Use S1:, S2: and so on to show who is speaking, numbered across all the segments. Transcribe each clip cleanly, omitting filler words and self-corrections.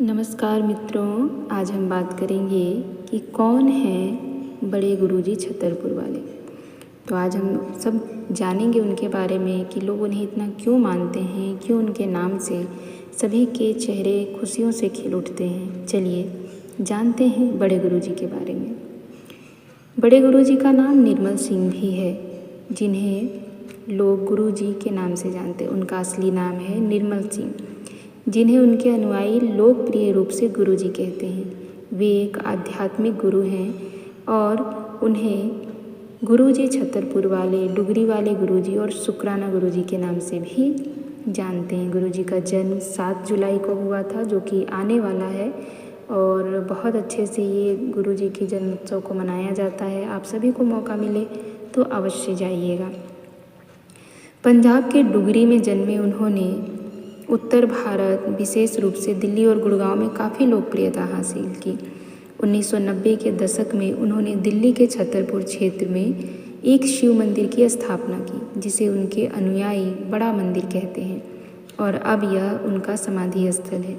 S1: नमस्कार मित्रों, आज हम बात करेंगे कि कौन हैं बड़े गुरुजी छतरपुर वाले। तो आज हम सब जानेंगे उनके बारे में कि लोग उन्हें इतना क्यों मानते हैं, क्यों उनके नाम से सभी के चेहरे खुशियों से खिल उठते हैं। चलिए जानते हैं बड़े गुरुजी के बारे में। बड़े गुरुजी का नाम निर्मल सिंह भी है, जिन्हें लोग गुरुजी के नाम से जानते हैं। उनका असली नाम है निर्मल सिंह, जिन्हें उनके अनुयायी लोकप्रिय रूप से गुरुजी कहते हैं। वे एक आध्यात्मिक गुरु हैं और उन्हें गुरुजी छतरपुर वाले, डुगरी वाले गुरुजी और शुक्राना गुरुजी के नाम से भी जानते हैं। गुरुजी का जन्म 7 जुलाई को हुआ था, जो कि आने वाला है, और बहुत अच्छे से ये गुरुजी के जन्म उत्सव को मनाया जाता है। आप सभी को मौका मिले तो अवश्य जाइएगा। पंजाब के डुगरी में जन्मे उन्होंने उत्तर भारत, विशेष रूप से दिल्ली और गुड़गांव में काफ़ी लोकप्रियता हासिल की। 1990 के दशक में उन्होंने दिल्ली के छतरपुर क्षेत्र में एक शिव मंदिर की स्थापना की, जिसे उनके अनुयायी बड़ा मंदिर कहते हैं, और अब यह उनका समाधि स्थल है।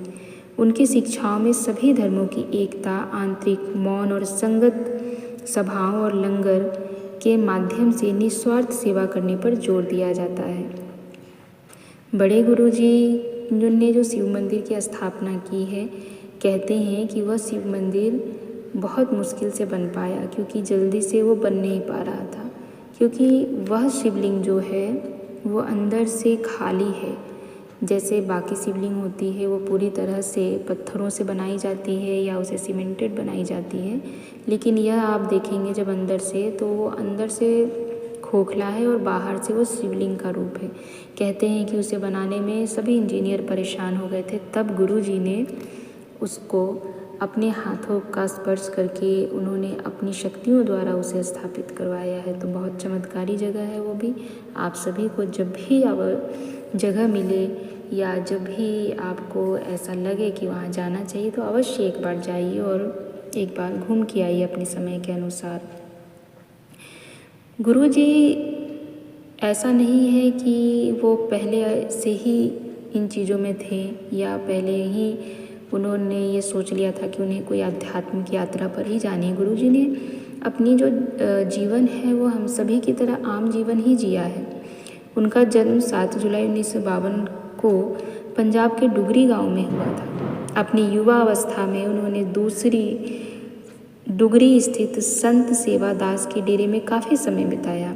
S1: उनकी शिक्षाओं में सभी धर्मों की एकता, आंतरिक मौन और संगत सभाओं और लंगर के माध्यम से निस्वार्थ सेवा करने पर जोर दिया जाता है। बड़े गुरुजी ने जो शिव मंदिर की स्थापना की है, कहते हैं कि वह शिव मंदिर बहुत मुश्किल से बन पाया, क्योंकि जल्दी से वो बन नहीं पा रहा था, क्योंकि वह शिवलिंग जो है वो अंदर से खाली है। जैसे बाकी शिवलिंग होती है वो पूरी तरह से पत्थरों से बनाई जाती है या उसे सीमेंटेड बनाई जाती है, लेकिन यह आप देखेंगे जब अंदर से, तो वो अंदर से खोखला है और बाहर से वो शिवलिंग का रूप है। कहते हैं कि उसे बनाने में सभी इंजीनियर परेशान हो गए थे, तब गुरुजी ने उसको अपने हाथों का स्पर्श करके उन्होंने अपनी शक्तियों द्वारा उसे स्थापित करवाया है। तो बहुत चमत्कारी जगह है वो भी। आप सभी को जब भी जगह मिले या जब भी आपको ऐसा लगे कि वहाँ जाना चाहिए, तो अवश्य एक बार जाइए और एक बार घूम के आइए अपने समय के अनुसार। गुरुजी ऐसा नहीं है कि वो पहले से ही इन चीज़ों में थे या पहले ही उन्होंने ये सोच लिया था कि उन्हें कोई आध्यात्मिक यात्रा पर ही जानी है। गुरुजी ने अपनी जो जीवन है वो हम सभी की तरह आम जीवन ही जिया है। उनका जन्म 7 जुलाई 1952 को पंजाब के डुगरी गांव में हुआ था। अपनी युवा अवस्था में उन्होंने दूसरी डुगरी स्थित संत सेवादास के डेरे में काफ़ी समय बिताया।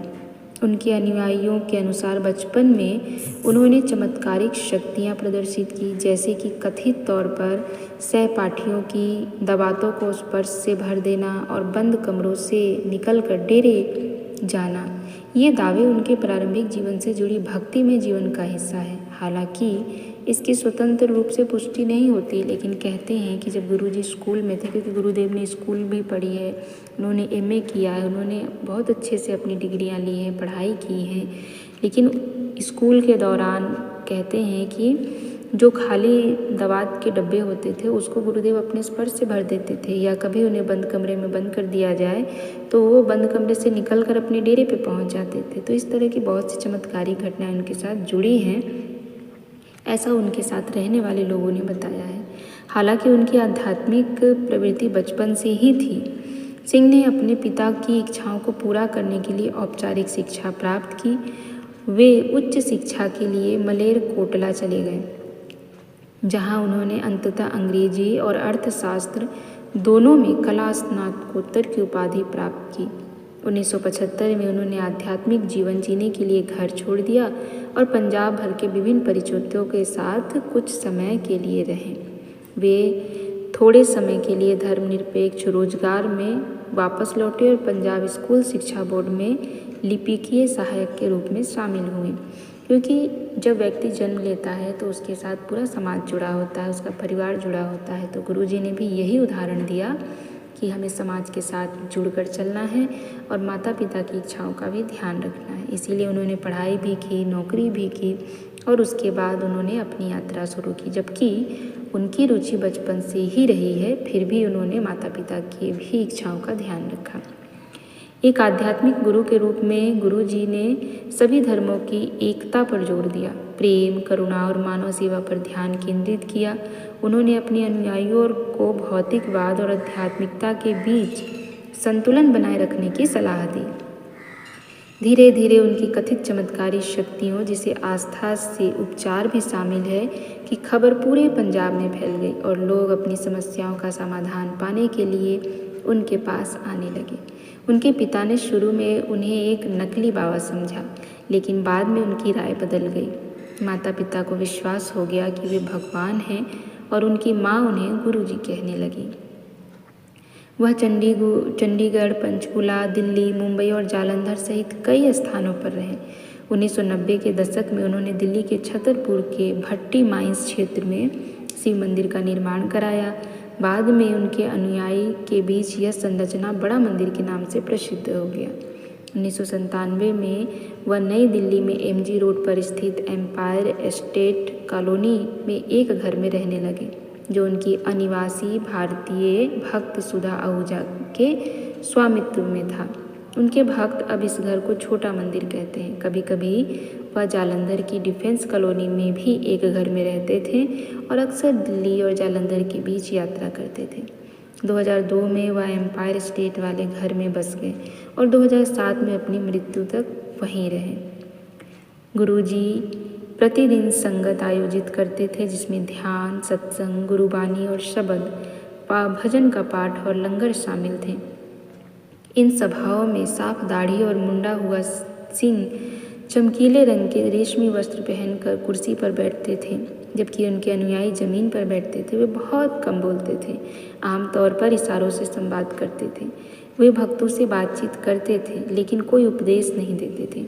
S1: उनके अनुयायियों के अनुसार बचपन में उन्होंने चमत्कारिक शक्तियाँ प्रदर्शित की, जैसे कि कथित तौर पर सहपाठियों की दबातों को स्पर्श से भर देना और बंद कमरों से निकलकर डेरे जाना। ये दावे उनके प्रारंभिक जीवन से जुड़ी भक्ति में जीवन का हिस्सा है। हालांकि इसकी स्वतंत्र रूप से पुष्टि नहीं होती, लेकिन कहते हैं कि जब गुरुजी स्कूल में थे, क्योंकि गुरुदेव ने स्कूल भी पढ़ी है, उन्होंने एमए किया है, उन्होंने बहुत अच्छे से अपनी डिग्रियां ली हैं, पढ़ाई की है, लेकिन स्कूल के दौरान कहते हैं कि जो खाली दवात के डब्बे होते थे उसको गुरुदेव अपने स्पर्श से भर देते थे, या कभी उन्हें बंद कमरे में बंद कर दिया जाए तो वो बंद कमरे से निकलकर अपने डेरे पे पहुंच जाते थे। तो इस तरह की बहुत सी चमत्कारी घटनाएं उनके साथ जुड़ी हैं, ऐसा उनके साथ रहने वाले लोगों ने बताया है। हालांकि उनकी आध्यात्मिक प्रवृत्ति बचपन से ही थी। सिंह ने अपने पिता की इच्छाओं को पूरा करने के लिए औपचारिक शिक्षा प्राप्त की। वे उच्च शिक्षा के लिए मलेरकोटला चले गए, जहां उन्होंने अंततः अंग्रेजी और अर्थशास्त्र दोनों में कला स्नातकोत्तर की उपाधि प्राप्त की। 1975 में उन्होंने आध्यात्मिक जीवन जीने के लिए घर छोड़ दिया और पंजाब भर के विभिन्न परिचितों के साथ कुछ समय के लिए रहे। वे थोड़े समय के लिए धर्मनिरपेक्ष रोजगार में वापस लौटे और पंजाब स्कूल शिक्षा बोर्ड में लिपिकीय सहायक के रूप में शामिल हुए, क्योंकि जब व्यक्ति जन्म लेता है तो उसके साथ पूरा समाज जुड़ा होता है, उसका परिवार जुड़ा होता है। तो गुरुजी ने भी यही उदाहरण दिया कि हमें समाज के साथ जुड़कर चलना है और माता पिता की इच्छाओं का भी ध्यान रखना है। इसीलिए उन्होंने पढ़ाई भी की, नौकरी भी की और उसके बाद उन्होंने अपनी यात्रा शुरू की। जबकि उनकी रुचि बचपन से ही रही है, फिर भी उन्होंने माता पिता की भी इच्छाओं का ध्यान रखा। एक आध्यात्मिक गुरु के रूप में गुरुजी ने सभी धर्मों की एकता पर जोर दिया, प्रेम, करुणा और मानव सेवा पर ध्यान केंद्रित किया। उन्होंने अपने अनुयायियों को भौतिकवाद और आध्यात्मिकता के बीच संतुलन बनाए रखने की सलाह दी। धीरे धीरे उनकी कथित चमत्कारी शक्तियों, जिसे आस्था से उपचार भी शामिल है, की खबर पूरे पंजाब में फैल गई और लोग अपनी समस्याओं का समाधान पाने के लिए उनके पास आने लगे। उनके पिता ने शुरू में उन्हें एक नकली बाबा समझा, लेकिन बाद में उनकी राय बदल गई। माता पिता को विश्वास हो गया कि वे भगवान हैं और उनकी माँ उन्हें गुरुजी कहने लगी। वह चंडीगढ़, पंचकुला, दिल्ली, मुंबई और जालंधर सहित कई स्थानों पर रहे। 1990 के दशक में उन्होंने दिल्ली के छतरपुर के भट्टी माइंस क्षेत्र में शिव मंदिर का निर्माण कराया। बाद में उनके अनुयायी के बीच यह संरचना बड़ा मंदिर के नाम से प्रसिद्ध हो गया। 1997 में वह नई दिल्ली में MG रोड पर स्थित एम्पायर एस्टेट कॉलोनी में एक घर में रहने लगे, जो उनकी अनिवासी भारतीय भक्त सुधा आहूजा के स्वामित्व में था। उनके भक्त अब इस घर को छोटा मंदिर कहते हैं। कभी कभी वह जालंधर की डिफेंस कॉलोनी में भी एक घर में रहते थे और अक्सर दिल्ली और जालंधर के बीच यात्रा करते थे। 2002 में वह एम्पायर स्टेट वाले घर में बस गए और 2007 में अपनी मृत्यु तक वहीं रहे। गुरुजी प्रतिदिन संगत आयोजित करते थे, जिसमें ध्यान, सत्संग, गुरुबानी और शब्द, भजन का पाठ और लंगर शामिल थे। इन सभाओं में साफ दाढ़ी और मुंडा हुआ सिंह चमकीले रंग के रेशमी वस्त्र पहनकर कुर्सी पर बैठते थे, जबकि उनके अनुयायी जमीन पर बैठते थे। वे बहुत कम बोलते थे, आमतौर पर इशारों से संवाद करते थे। वे भक्तों से बातचीत करते थे, लेकिन कोई उपदेश नहीं देते थे।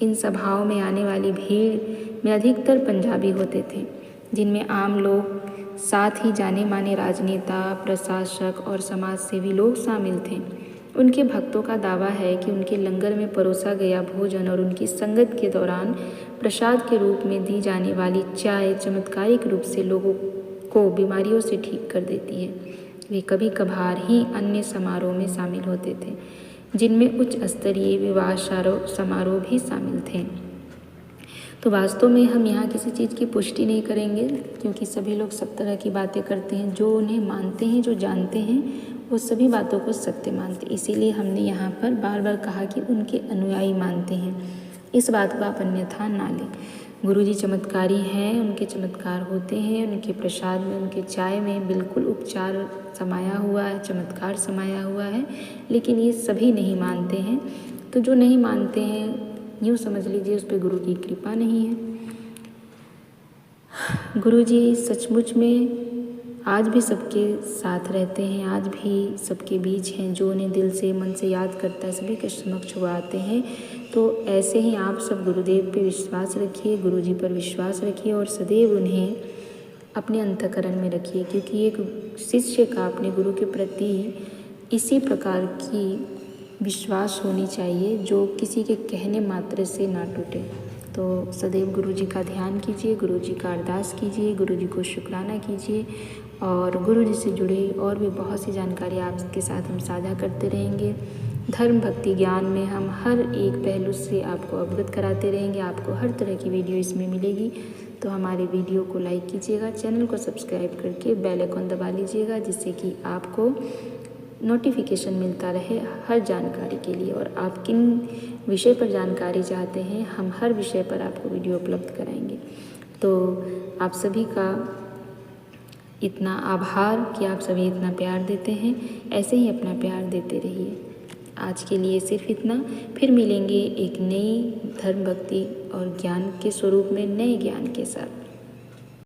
S1: इन सभाओं में आने वाली भीड़ में अधिकतर पंजाबी होते थे, जिनमें आम लोग, साथ ही जाने माने राजनेता, प्रशासक और समाजसेवी लोग शामिल थे। उनके भक्तों का दावा है कि उनके लंगर में परोसा गया भोजन और उनकी संगत के दौरान प्रसाद के रूप में दी जाने वाली चाय चमत्कारिक रूप से लोगों को बीमारियों से ठीक कर देती है। वे कभी कभार ही अन्य समारोह में शामिल होते थे, जिनमें उच्च स्तरीय विवाह समारोह भी शामिल थे। तो वास्तव में हम यहाँ किसी चीज़ की पुष्टि नहीं करेंगे, क्योंकि सभी लोग सब तरह की बातें करते हैं। जो उन्हें मानते हैं, जो जानते हैं, वो सभी बातों को सत्य मानते हैं। इसीलिए हमने यहाँ पर बार बार कहा कि उनके अनुयायी मानते हैं। इस बात को आप अन्यथा ना लें। गुरुजी चमत्कारी हैं, उनके चमत्कार होते हैं। उनके प्रसाद में, उनके चाय में बिल्कुल उपचार समाया हुआ है, चमत्कार समाया हुआ है, लेकिन ये सभी नहीं मानते हैं। तो जो नहीं मानते हैं, यूँ समझ लीजिए उस पर गुरु की कृपा नहीं है। गुरुजी सचमुच में आज भी सबके साथ रहते हैं, आज भी सबके बीच हैं। जो उन्हें दिल से, मन से याद करता है, सभी के समक्ष वो आते हैं। तो ऐसे ही आप सब गुरुदेव पे विश्वास रखिए, गुरुजी पर विश्वास रखिए और सदैव उन्हें अपने अंतःकरण में रखिए, क्योंकि एक शिष्य का अपने गुरु के प्रति इसी प्रकार की विश्वास होनी चाहिए जो किसी के कहने मात्र से ना टूटे। तो सदैव गुरुजी का ध्यान कीजिए, गुरुजी का अरदास कीजिए, गुरुजी को शुक्राना कीजिए और गुरुजी से जुड़े और भी बहुत सी जानकारी आपके साथ हम साझा करते रहेंगे। धर्म भक्ति ज्ञान में हम हर एक पहलू से आपको अवगत कराते रहेंगे। आपको हर तरह की वीडियो इसमें मिलेगी। तो हमारे वीडियो को लाइक कीजिएगा, चैनल को सब्सक्राइब करके बेल आइकन दबा लीजिएगा, जिससे कि आपको नोटिफिकेशन मिलता रहे हर जानकारी के लिए। और आप किन विषय पर जानकारी चाहते हैं, हम हर विषय पर आपको वीडियो उपलब्ध कराएंगे। तो आप सभी का इतना आभार कि आप सभी इतना प्यार देते हैं। ऐसे ही अपना प्यार देते रहिए। आज के लिए सिर्फ इतना। फिर मिलेंगे एक नई धर्म भक्ति और ज्ञान के स्वरूप में नए ज्ञान के साथ।